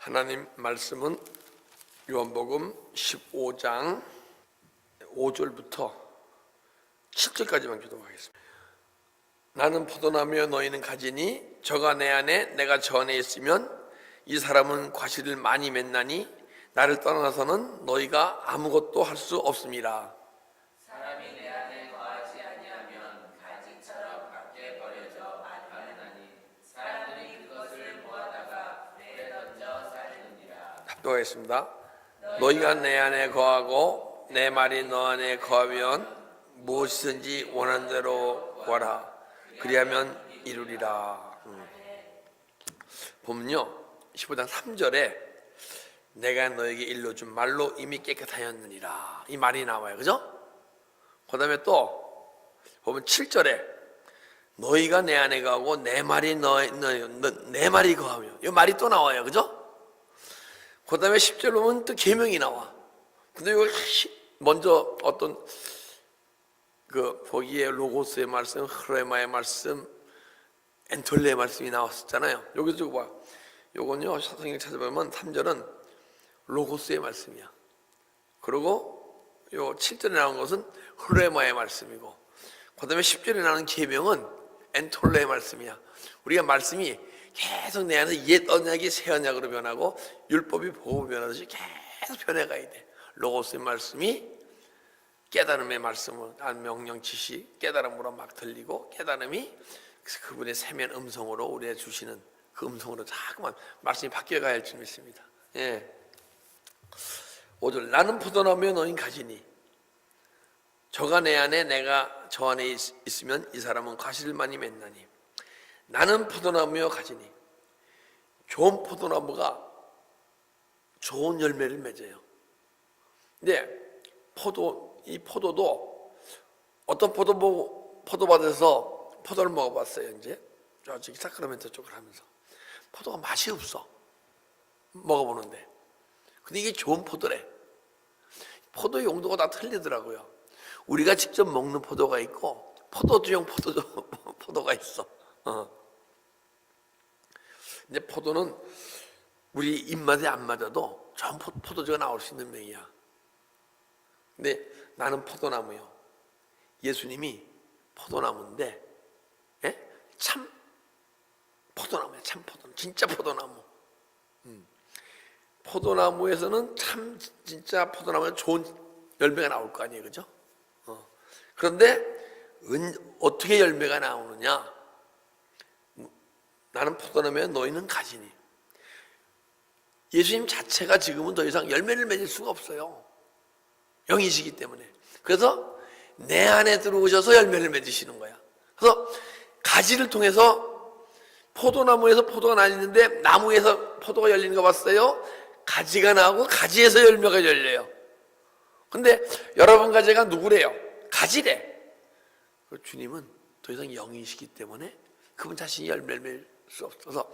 하나님 말씀은 요한복음 15장 5절부터 7절까지만 기도하겠습니다. 나는 포도나무여 너희는 가지니 저가 내 안에 내가 저 안에 있으면 이 사람은 과실을 많이 맺나니 나를 떠나서는 너희가 아무것도 할 수 없음이라. 사람이 내 안에 거하지 아니하면 가지처럼 밖에 버려져 마르나니 사람들이 그것을 모아다가 불에 던져 살리느니라. 합독하겠습니다. 너희가 내 안에 거하고 내 말이 너 안에 거하면 무엇이든지 원하는 대로 구하라. 그리하면 이루리라. 보면요 15장 3절에 내가 너에게 일러준 말로 이미 깨끗하였느니라 이 말이 나와요. 그죠? 그 다음에 또 보면 7절에 너희가 내 안에 거하고 내 말이 내 말이 거하며 이 말이 또 나와요. 그죠? 그 다음에 10절 보면 또 계명이 나와. 근데 이거 먼저 어떤 거기에 로고스의 말씀, 흐레마의 말씀, 엔톨레의 말씀이 나왔었잖아요. 여기서 저거 봐. 요건요 성경 찾아보면 3절은 로고스의 말씀이야. 그리고 요 7절에 나온 것은 흐레마의 말씀이고, 그 다음에 10절에 나오는 계명은 엔톨레의 말씀이야. 우리가 말씀이 계속 내 안에서 옛 언약이 새 언약으로 변하고 율법이 보호 변하듯이 계속 변해가야 돼. 로고스의 말씀이 깨달음의 말씀을 명령 지시 깨달음으로 막 들리고, 깨달음이 그분의 세면 음성으로 우리에 주시는 그 음성으로 자꾸만 말씀이 바뀌어가야 할 줄 믿습니다. 예. 5절 나는 포도나무에 너희는 가지니 저가 내 안에 내가 저 안에 있으면 이 사람은 과실을 많이 맺나니. 나는 포도나무여 가지니. 좋은 포도나무가 좋은 열매를 맺어요. 근데 이 포도도 어떤 포도밭에서 포도를 먹어봤어요. 이제 저기 사크라멘토 쪽을 하면서 포도가 맛이 없어. 먹어보는데 근데 이게 좋은 포도래. 포도 용도가 다 틀리더라고요. 우리가 직접 먹는 포도가 있고 포도주용 포도가 있어. 근데 포도는 우리 입맛에 안 맞아도 좋은 포도주가 나올 수 있는 명이야. 근데 나는 포도나무요. 예수님이 포도나무인데, 예? 참 포도나무야. 참 포도나무. 진짜 포도나무. 포도나무에서는 참 진짜 포도나무에 좋은 열매가 나올 거 아니에요. 그죠? 그런데 어떻게 열매가 나오느냐? 나는 포도나무에 너희는 가지니. 예수님 자체가 지금은 더 이상 열매를 맺을 수가 없어요. 영이시기 때문에. 그래서 내 안에 들어오셔서 열매를 맺으시는 거야. 그래서 가지를 통해서 포도나무에서 포도가 나는데 나무에서 포도가 열리는 거 봤어요? 가지가 나오고 가지에서 열매가 열려요. 근데 여러분 가지가 누구래요? 가지래. 주님은 더 이상 영이시기 때문에 그분 자신이 열매를 맺을 수 없어서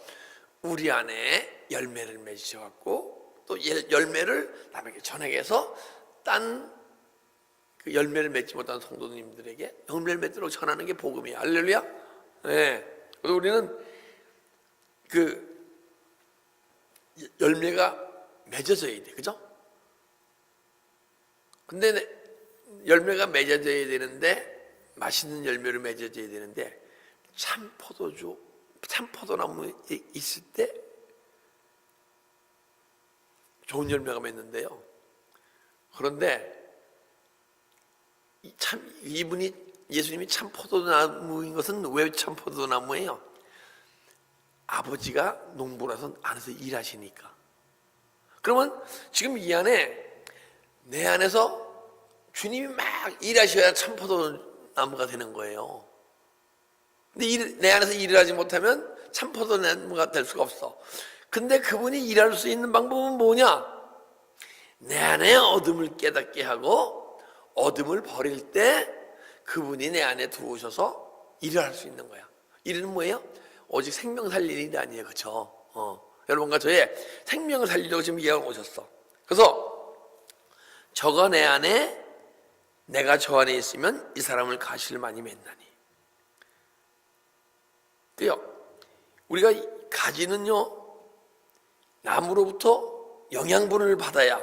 우리 안에 열매를 맺으셔갖고 또 열매를 남에게 전해서 딴 그 열매를 맺지 못한 성도님들에게 열매를 맺도록 전하는 게 복음이야. 할렐루야. 네. 그래서 우리는 그 열매가 맺어져야 돼. 그죠? 근데 열매가 맺어져야 되는데, 맛있는 열매를 맺어져야 되는데, 참 포도나무에 있을 때 좋은 열매가 맺는데요. 그런데 예수님이 참 포도나무인 것은 왜 참 포도나무예요? 아버지가 농부라서 안에서 일하시니까. 그러면 지금 이 안에 내 안에서 주님이 막 일하셔야 참 포도나무가 되는 거예요. 근데 내 안에서 일을 하지 못하면 참 포도나무가 될 수가 없어. 근데 그분이 일할 수 있는 방법은 뭐냐? 내 안에 어둠을 깨닫게 하고 어둠을 버릴 때 그분이 내 안에 들어오셔서 일을 할 수 있는 거야. 일은 뭐예요? 오직 생명 살리는 일이 아니에요. 그렇죠? 여러분과 저의 생명을 살리려고 지금 이 땅에 오셨어. 그래서 저가 내 안에 내가 저 안에 있으면 이 사람을 가시를 많이 맺나니. 그요. 우리가 가지는요 나무로부터 영양분을 받아야,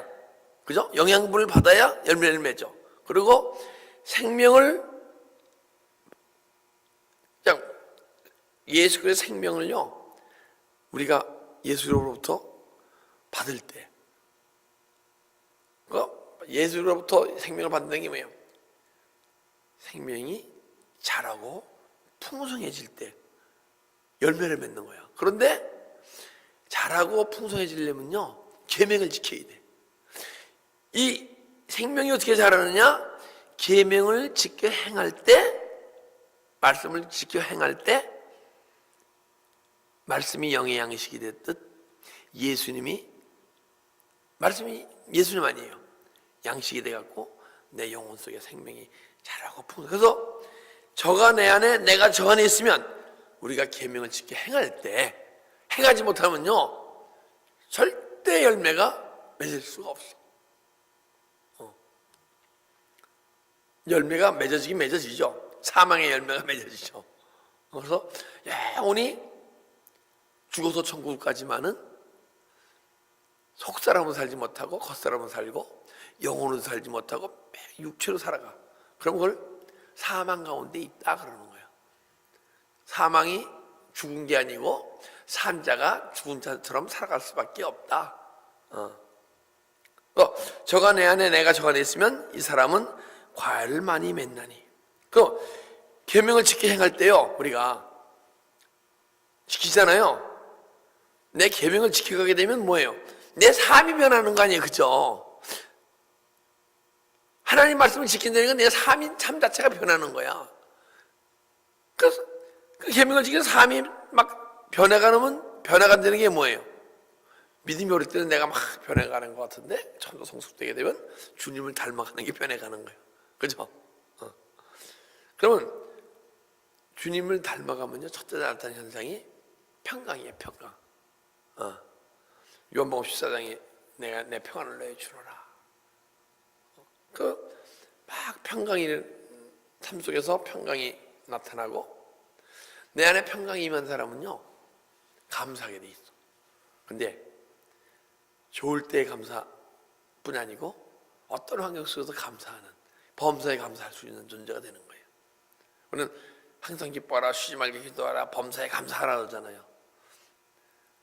그죠? 영양분을 받아야 열매를 맺죠. 그리고 생명을, 그냥 예수 그리스도의 생명을요, 우리가 예수로부터 받을 때, 예수로부터 생명을 받는 게 뭐예요? 생명이 자라고 풍성해질 때 열매를 맺는 거예요. 그런데 자라고 풍성해지려면요, 계명을 지켜야 돼. 이 생명이 어떻게 자라느냐? 계명을 지켜 행할 때, 말씀을 지켜 행할 때, 말씀이 영의 양식이 됐듯 말씀이 예수님 아니에요. 양식이 돼갖고 내 영혼 속에 생명이 자라고 풍성. 그래서 저가 내 안에, 내가 저 안에 있으면 우리가 계명을 지켜 행할 때, 행하지 못하면요, 절대 열매가 맺을 수가 없어. 열매가 맺어지긴 맺어지죠. 사망의 열매가 맺어지죠. 그래서 영원히 죽어서 천국을 가지만은 속사람은 살지 못하고 겉사람은 살고 영혼으로 살지 못하고 육체로 살아가. 그럼 그걸 사망 가운데 있다 그러는 거예요. 사망이 죽은 게 아니고 산자가 죽은 자처럼 살아갈 수밖에 없다. 저가 내 안에, 내가 저 안에 있으면 이 사람은 과일을 많이 맺나니. 그 계명을 지켜 행할 때요, 우리가 지키잖아요. 내 계명을 지켜가게 되면 뭐예요? 내 삶이 변하는 거 아니에요, 그죠? 하나님 말씀을 지킨다는 건 내 삶 자체가 변하는 거야. 그래서 그 계명을 지키는 삶이 막 변해간다는 게 뭐예요? 믿음이 어릴 때는 내가 막 변해가는 것 같은데 전도 성숙되게 되면 주님을 닮아가는 게 변해가는 거예요. 그죠? 그러면 주님을 닮아가면요, 첫째 나타나는 현상이 평강이에요, 평강. 요한복음 14장에 내가 내 평안을 너희에게 주노라. 막 평강이, 삶 속에서 평강이 나타나고 내 안에 평강이 임한 사람은요, 감사하게 돼 있어. 근데 좋을 때 감사뿐 아니고 어떤 환경 속에서 감사하는, 범사에 감사할 수 있는 존재가 되는 거예요. 우리는 항상 기뻐하라, 쉬지 말게 기도하라, 범사에 감사하라 그러잖아요.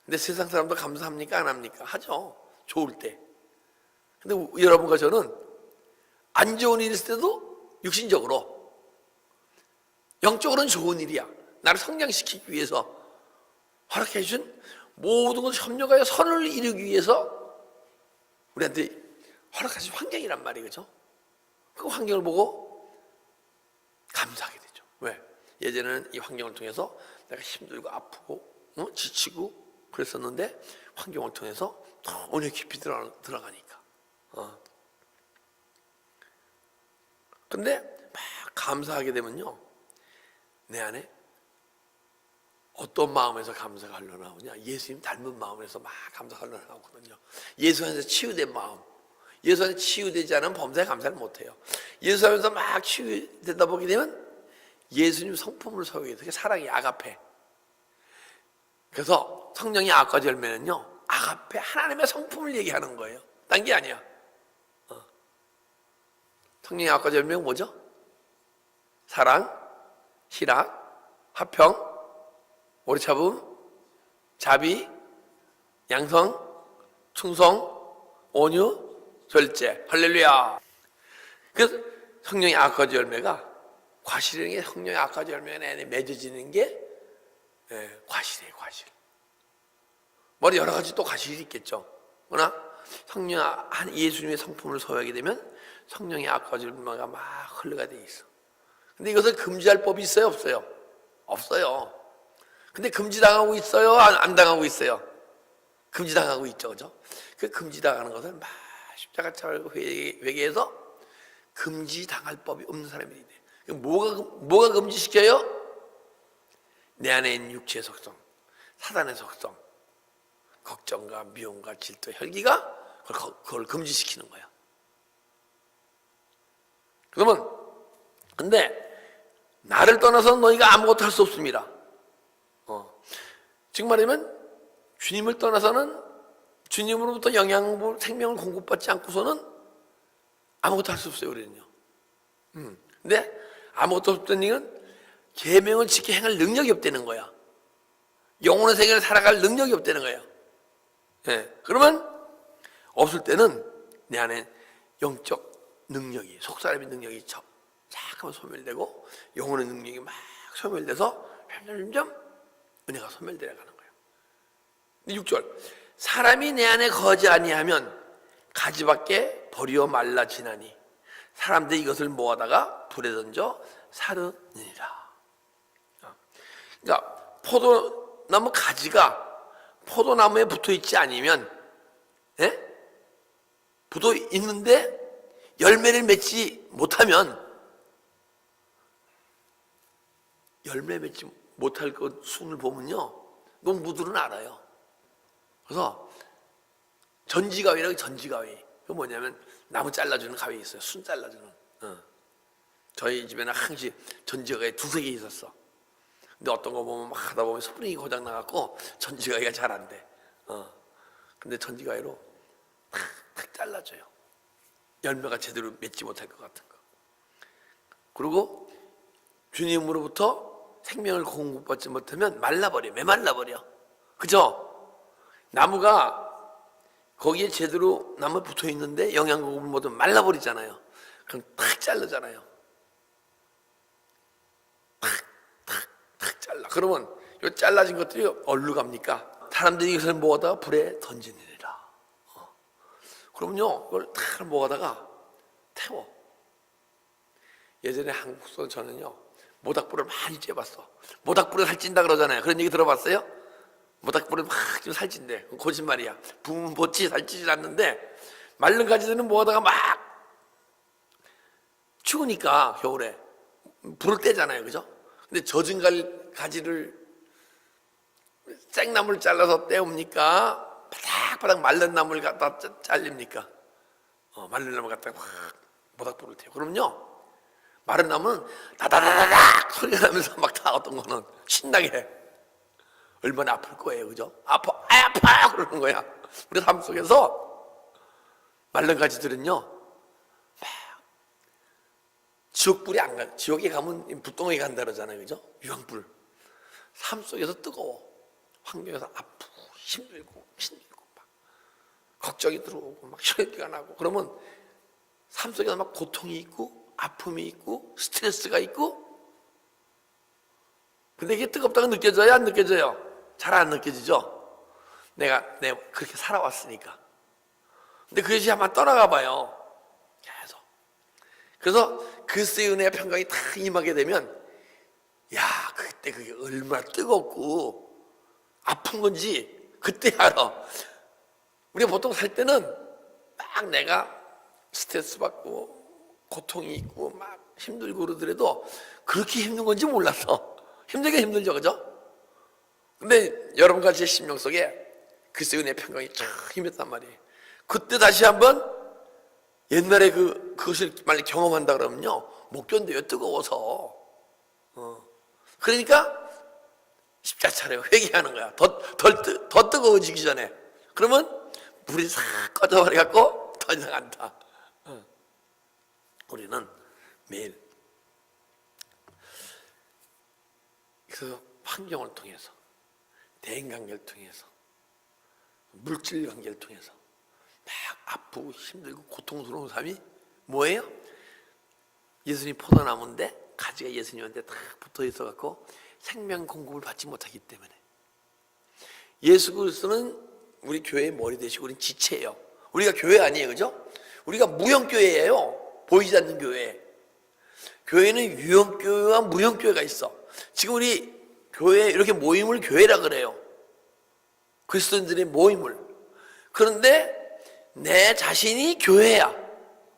근데 세상 사람도 감사합니까? 안 합니까? 하죠. 좋을 때. 근데 여러분과 저는 안 좋은 일 있을 때도 육신적으로, 영적으로는 좋은 일이야. 나를 성장시키기 위해서 허락해 주신 모든 것을 협력하여 선을 이루기 위해서 우리한테 허락하신 환경이란 말이에요. 그죠? 그 환경을 보고 감사하게 되죠. 왜? 예전에는 이 환경을 통해서 내가 힘들고 아프고 지치고 그랬었는데 환경을 통해서 더 은혜 깊이 들어가니까. 근데 막 감사하게 되면요, 내 안에 어떤 마음에서 감사가 흘러나오냐? 예수님 닮은 마음에서 막 감사가 흘러나오거든요. 예수 안에서 치유된 마음. 예수 안에서 치유되지 않은 범사에 감사를 못해요. 예수 안에서 막 치유되다 보게 되면 예수님 성품을 소유해요. 그게 사랑이 아가페. 그래서 성령의 아까지 열매는요, 아가페, 하나님의 성품을 얘기하는 거예요. 딴 게 아니야. 성령의 아까지 열매는 뭐죠? 사랑, 희락, 화평, 오래 참음, 자비, 양성, 충성, 온유, 절제. 할렐루야. 그래서 성령의 아까지 열매가, 과실이라는 게, 성령의 아까지 열매가 내 안에 맺어지는 게 과실이에요, 과실. 뭐 여러 가지 또 과실이 있겠죠. 그러나 성령, 예수님의 성품을 소유하게 되면 성령의 아까지 열매가 막 흘러가 돼 있어. 근데 이것을 금지할 법이 있어요, 없어요? 없어요. 근데 금지당하고 있어요? 안 당하고 있어요? 금지당하고 있죠, 그죠? 그 금지당하는 것을 막 십자가 차고 회개해서 금지당할 법이 없는 사람이 돼. 뭐가 금지시켜요? 내 안에 있는 육체의 속성, 사단의 속성, 걱정과 미움과 질투, 혈기가 그걸 금지시키는 거야. 그러면 근데 나를 떠나서는 너희가 아무것도 할 수 없습니다. 즉 말하면 주님을 떠나서는 주님으로부터 영양분, 생명을 공급받지 않고서는 아무것도 할 수 없어요, 우리는요. 근데 아무것도 없던 일은 계명을 지켜 행할 능력이 없다는 거야. 영혼의 세계를 살아갈 능력이 없다는 거예요. 예. 그러면 없을 때는 내 안에 영적 능력이, 속사람의 능력이 잠깐만 소멸되고 영혼의 능력이 막 소멸돼서 점점 은혜가 소멸되어 가는 거예요. 6절, 사람이 내 안에 거하지 아니하면 가지밖에 버리어 말라 지나니 사람들이 이것을 모아다가 불에 던져 사르느니라. 그러니까 포도나무 가지가 포도나무에 붙어 있지 않으면, 예? 붙어 있는데 열매를 맺지 못하면, 열매 맺지 못할 것 순을 보면요, 농부들은 알아요. 그래서 전지가위라고, 전지가위. 그 뭐냐면 나무 잘라주는 가위 있어요. 순 잘라주는. 저희 집에는 항시 전지가위 두세 개 있었어. 근데 어떤 거 보면 막 하다 보면 스프링이 고장 나갖고 전지가위가 잘 안 돼. 근데 전지가위로 탁 잘라줘요. 열매가 제대로 맺지 못할 것 같은 거. 그리고 주님으로부터 생명을 공급받지 못하면 말라버려. 메말라버려. 그죠? 나무가 거기에 제대로 나무에 붙어 있는데 영양 공급을 못하면 말라버리잖아요. 그럼 탁 자르잖아요. 탁 잘라. 그러면 이 잘라진 것들이 어디로 갑니까? 사람들이 이것을 모아다가 불에 던지느니라. 그러면요, 이걸 탁 모아다가 태워. 예전에 한국서 저는요, 모닥불을 많이 쬐봤어. 모닥불을 살찐다 그러잖아요. 그런 얘기 들어봤어요? 모닥불을 막 좀 살찐대. 거짓말이야. 부으면 못지 살찌질 않는데 마른 가지들은 모아다가 막 추우니까 겨울에 불을 떼잖아요. 그죠? 근데 젖은 가지를 생나무를 잘라서 떼옵니까? 바닥바닥 마른 나무를 갖다 잘립니까? 마른 나무를 갖다가 확 모닥불을 태워. 그러면요, 마른 나무는 다다다닥 소리가 나면서 막 다 어떤 거는 신나게 해. 얼마나 아플 거예요. 그죠? 아파 그러는 거야. 우리 삶 속에서 마른 가지들은요, 막 지옥불이 안 가. 지옥에 가면 불덩어리 간다 그러잖아요. 그죠? 유황불. 삶 속에서 뜨거워. 환경에서 아프고 힘들고 막 걱정이 들어오고 막 혈기가 나고, 그러면 삶 속에서 막 고통이 있고 아픔이 있고 스트레스가 있고. 근데 이게 뜨겁다고 느껴져요? 안 느껴져요? 잘 안 느껴지죠? 내가 그렇게 살아왔으니까. 근데 그것이 아마 떠나가 봐요. 계속. 그래서 그리스도의 은혜와 평강이 다 임하게 되면, 야, 그때 그게 얼마나 뜨겁고 아픈 건지 그때 알아. 우리가 보통 살 때는 막 내가 스트레스 받고 고통이 있고 막 힘들고 그러더라도 그렇게 힘든 건지 몰랐어. 힘들게 힘들죠, 그죠? 근데 여러분같이 심령 속에 그리스도의 은혜의 평강이 참 임했단 말이에요. 그때 다시 한번 옛날에 그것을 만약 경험한다 그러면요, 못 견뎌요. 뜨거워서. 그러니까 십자가 차려 회개하는 거야. 더 뜨거워지기 전에. 그러면 불이 싹 꺼져버려갖고 더 이상 안 타. 우리는 매일 그 환경을 통해서, 대인관계를 통해서, 물질 관계를 통해서 막 아프고 힘들고 고통스러운 삶이 뭐예요? 예수님 포도나무인데 가지가 예수님한테 딱 붙어 있어갖고 생명 공급을 받지 못하기 때문에. 예수 그리스도는 우리 교회의 머리 되시고 우리는 지체예요. 우리가 교회 아니에요, 그죠? 우리가 무형교회예요. 보이지 않는 교회. 교회는 유형교회와 무형교회가 있어. 지금 우리 교회 이렇게 모임을 교회라 그래요. 그리스도인들의 모임을. 그런데 내 자신이 교회야.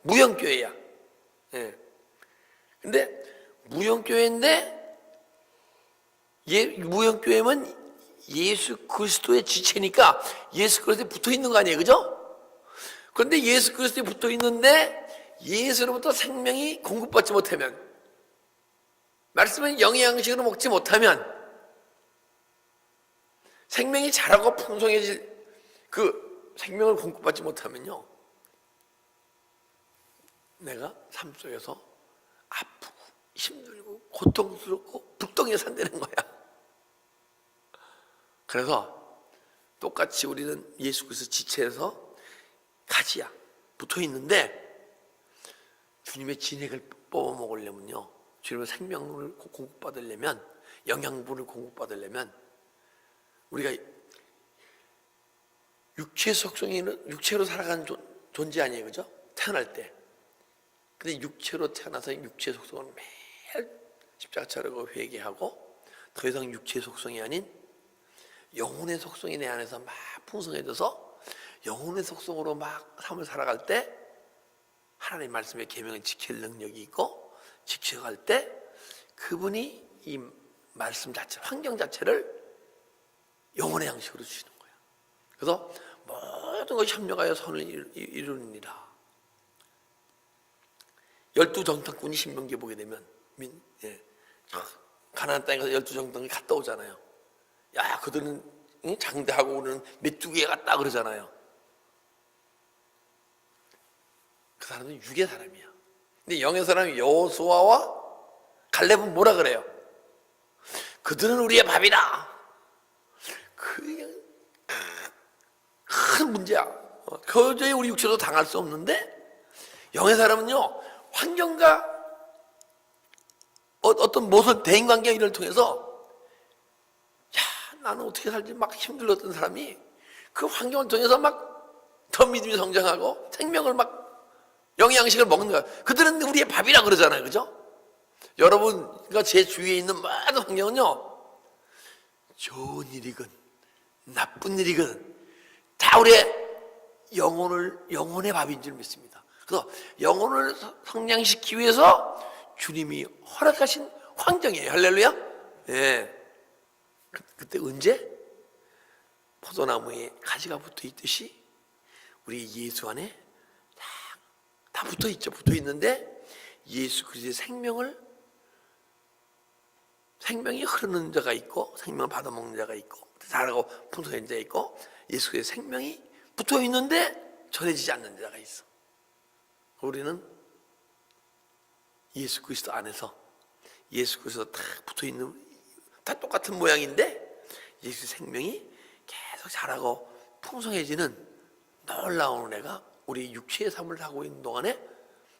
무형교회야. 예. 근데 무형교회인데 무형교회면 예수 그리스도의 지체니까 예수 그리스도에 붙어 있는 거 아니에요, 그죠? 그런데 예수 그리스도에 붙어 있는데 예수로부터 생명이 공급받지 못하면, 말씀을 영의 양식으로 먹지 못하면 생명이 자라고 풍성해질 그 생명을 공급받지 못하면요, 내가 삶 속에서 아프고 힘들고 고통스럽고 불덩이에 산다는 거야. 그래서 똑같이 우리는 예수 그리스도 지체에서 가지야 붙어 있는데, 주님의 진액을 뽑아 먹으려면요, 주님의 생명을 공급받으려면, 영양분을 공급받으려면 우리가 육체의 속성에는 육체로 살아가는 존재 아니에요, 그죠? 태어날 때. 근데 육체로 태어나서 육체의 속성을 매일 십자가 차려고 회개하고, 더 이상 육체의 속성이 아닌 영혼의 속성이 내 안에서 막 풍성해져서 영혼의 속성으로 막 삶을 살아갈 때, 하나님의 말씀의 계명을 지킬 능력이 있고, 지켜갈 때 그분이 이 말씀 자체, 환경 자체를 영혼의 양식으로 주시는 거예요. 그래서 모든 것이 협력하여 선을 이루느니라. 12정탐꾼이 신명기에 보게 되면 가나안 땅에 가서 12정탐꾼이 갔다 오잖아요. 야, 그들은 장대하고 우리는 메뚜기에 갔다 그러잖아요. 그 사람은 육의 사람이야. 근데 영의 사람이 여호수아와 갈렙은 뭐라 그래요? 그들은 우리의 밥이다. 그게 큰 문제야. 도저히 우리 육체도 당할 수 없는데, 영의 사람은요, 환경과 어떤 모습, 대인관계 이를 통해서, 야, 나는 어떻게 살지 막 힘들었던 사람이 그 환경을 통해서 막 더 믿음이 성장하고 생명을 막 영양식을 먹는 거야. 그들은 우리의 밥이라 그러잖아요, 그죠? 여러분과 제 주위에 있는 모든 환경은요, 좋은 일이건 나쁜 일이건 다 우리의 영혼의 밥인 줄 믿습니다. 그래서 영혼을 성장시키기 위해서 주님이 허락하신 환경이에요. 할렐루야. 예. 그때 언제? 포도나무에 가지가 붙어 있듯이 우리 예수 안에 다 붙어 있죠. 붙어 있는데, 예수 그리스도의 생명이 흐르는 자가 있고, 생명을 받아먹는 자가 있고, 자라고 풍성한 자가 있고, 예수 그리스도의 생명이 붙어 있는데 전해지지 않는 자가 있어. 우리는 예수 그리스도 안에서, 예수 그리스도 다 붙어 있는, 다 똑같은 모양인데 예수 생명이 계속 자라고 풍성해지는 놀라운 은혜가 우리 육체의 삶을 하고 있는 동안에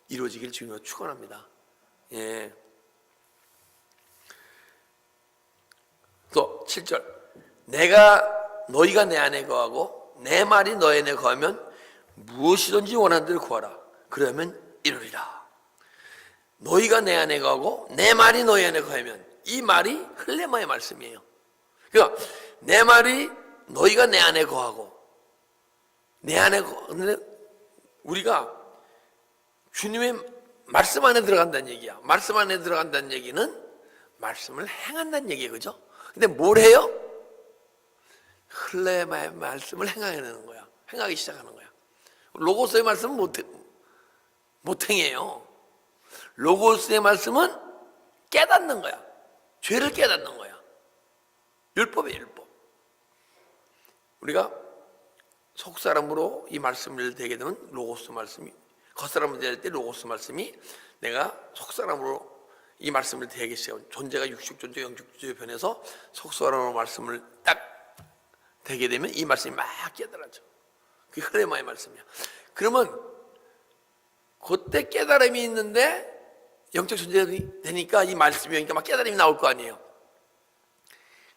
이루어지길 주님으로 축원합니다. 예. 또 7절, 너희가 내 안에 거하고 내 말이 너희 안에 거하면 무엇이든지 원하는 대로 구하라. 그러면 이루리라. 너희가 내 안에 거하고 내 말이 너희 안에 거하면, 이 말이 흘레마의 말씀이에요. 그러니까 내 말이 너희가 내 안에 거하고, 내 안에 우리가 주님의 말씀 안에 들어간다는 얘기야. 말씀 안에 들어간다는 얘기는 말씀을 행한다는 얘기예요, 그죠? 근데 뭘 해요? 흘레마의 말씀을 행하는 거야. 행하기 시작하는 거야. 로고스의 말씀은 못 행해요. 로고스의 말씀은 깨닫는 거야. 죄를 깨닫는 거야. 율법이에요, 율법. 우리가 속사람으로 이 말씀을 대게 되면 로고스 말씀이, 겉사람으로 될 때 로고스 말씀이, 내가 속사람으로 이 말씀을 대하기 시작하면, 존재가 육식 존재, 영적 존재에 변해서 속사람으로 말씀을 딱 대게 되면 이 말씀이 막 깨달아져. 그게 흐레마의 말씀이야. 그러면 그때 깨달음이 있는데 영적 존재가 되니까 이 말씀이 오니까 막 깨달음이 나올 거 아니에요.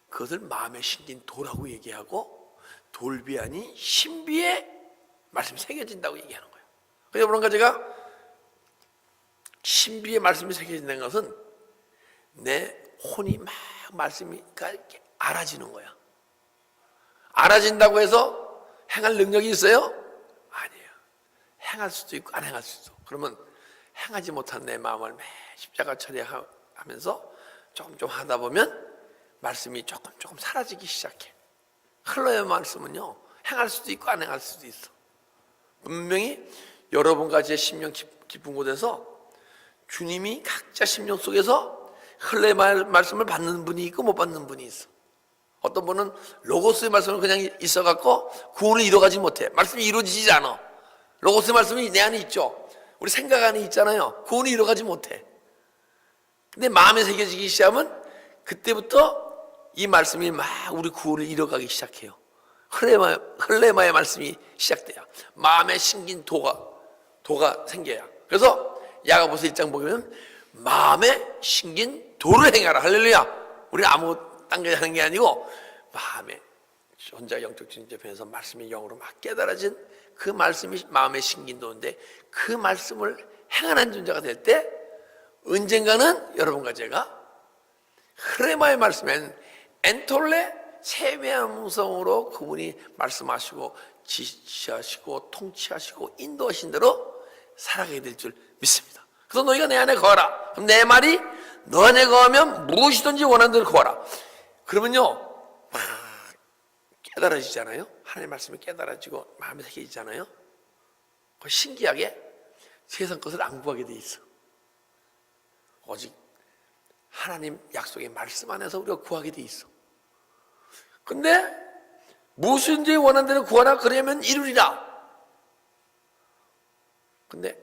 그것을 마음에 심긴 도라고 얘기하고, 돌비 아닌 신비에 말씀이 새겨진다고 얘기하는 거예요. 그래서 그런가 제가 신비의 말씀이 새겨진다는 것은 내 혼이 막 말씀이 알아지는 거야. 알아진다고 해서 행할 능력이 있어요? 아니에요. 행할 수도 있고 안 행할 수도 있고. 그러면 행하지 못한 내 마음을 매 십자가 처리하면서 조금 하다 보면 말씀이 조금 사라지기 시작해. 흘러의 말씀은요, 행할 수도 있고 안 행할 수도 있어. 분명히 여러분과 제 심령 깊은 곳에서 주님이 각자 심령 속에서 흘러의 말씀을 받는 분이 있고 못 받는 분이 있어. 어떤 분은 로고스의 말씀은 그냥 있어갖고 구원을 이뤄가지 못해. 말씀이 이루어지지 않아. 로고스의 말씀이 내 안에 있죠. 우리 생각 안에 있잖아요. 구원을 이뤄가지 못해. 근데 마음에 새겨지기 시작하면 그때부터 이 말씀이 막 우리 구원을 이뤄가기 시작해요. 흘레마의 말씀이 시작돼요. 마음에 심긴 도가 생겨요. 그래서 야고보서 1장 보면 마음에 심긴 도를 행하라. 할렐루야. 우리 아무 딴게 하는 게 아니고 마음에 혼자 영적 진접해서 말씀이 영으로 막 깨달아진 그 말씀이 마음에 심긴 도인데 그 말씀을 행하는 존재가 될 때 언젠가는 여러분과 제가 흐레마의 말씀엔 엔톨레 세미한 음성으로 그분이 말씀하시고 지시하시고 통치하시고 인도하신 대로 살아가게 될 줄 믿습니다. 그래서 너희가 내 안에 거하라. 그럼 내 말이 너 안에 거하면 무엇이든지 원하는 대로 거하라. 그러면요 깨달아지잖아요. 하나님의 말씀이 깨달아지고 마음에 새겨지잖아요. 신기하게 세상 것을 안 구하게 돼 있어. 오직 하나님 약속의 말씀 안에서 우리가 구하게 돼 있어. 근데 무엇인지 원하는 대로 구하라 그러면 이루리라. 근데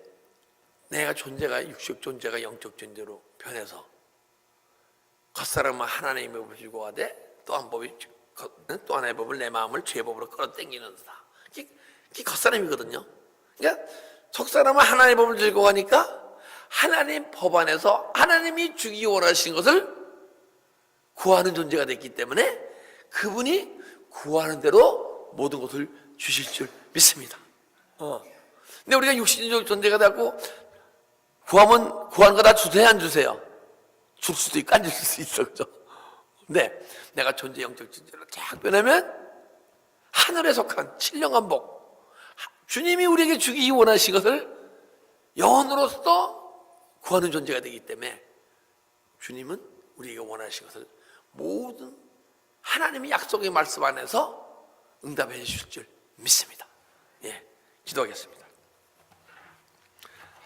내가 존재가 육식 존재가 영적 존재로 변해서 겉사람은 하나님의 법을 즐거워하되 또 하나의 법을 내 마음을 죄의 법으로 끌어당기는다. 그게 겉사람이거든요. 그러니까 속사람은 하나님의 법을 즐거워하니까 하나님 법 안에서 하나님이 주기 원하신 것을 구하는 존재가 됐기 때문에 그분이 구하는 대로 모든 것을 주실 줄 믿습니다. 근데 우리가 육신적 존재가 되고 구하면 구하는 거 다 주세요, 안 주세요? 줄 수도 있고 안 줄 수도 있어, 그죠? 근데 내가 존재 영적 존재로 쫙 변하면 하늘에 속한 신령한 복, 주님이 우리에게 주기 원하신 것을 영혼으로서 구하는 존재가 되기 때문에 주님은 우리에게 원하신 것을 모든 하나님의 약속의 말씀 안에서 응답해 주실 줄 믿습니다. 예, 기도하겠습니다.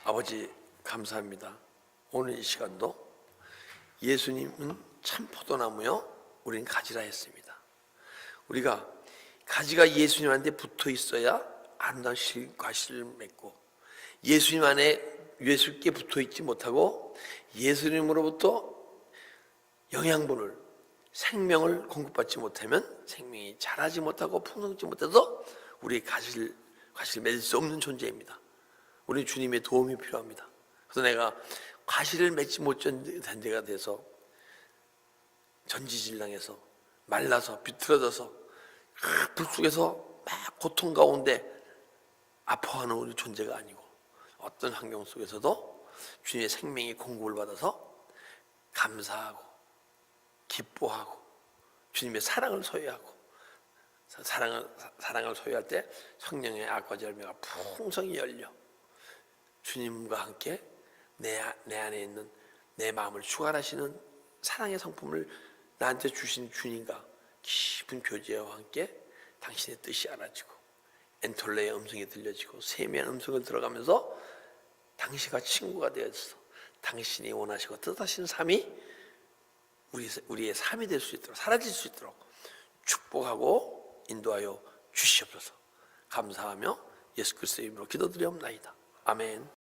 아버지 감사합니다. 오늘 이 시간도 예수님은 참 포도나무요 우리는 가지라 했습니다. 우리가 가지가 예수님한테 붙어 있어야 아름다운 과실을 맺고 예수님 안에 예수께 붙어 있지 못하고 예수님으로부터 영양분을 생명을 공급받지 못하면 생명이 자라지 못하고 풍성지 못해서 우리 과실을 맺을 수 없는 존재입니다. 우리는 주님의 도움이 필요합니다. 그래서 내가 과실을 맺지 못한 데가 돼서 전지질랑해서 말라서 비틀어져서 불 속에서 막 고통 가운데 아파하는 우리 존재가 아니고 어떤 환경 속에서도 주님의 생명이 공급을 받아서 감사하고 기뻐하고 주님의 사랑을 소유하고 사랑을 소유할 때 성령의 악과 열매가 풍성히 열려 주님과 함께 내 안에 있는 내 마음을 주관하시는 사랑의 성품을 나한테 주신 주님과 깊은 교제와 함께 당신의 뜻이 알아지고 엔톨레의 음성이 들려지고 세미한 음성을 들어가면서 당신과 친구가 되어서 당신이 원하시고 뜻하시는 삶이 우리의 삶이 될 수 있도록 사라질 수 있도록 축복하고 인도하여 주시옵소서. 감사하며 예수 그리스도의 이름으로 기도드리옵나이다. 아멘.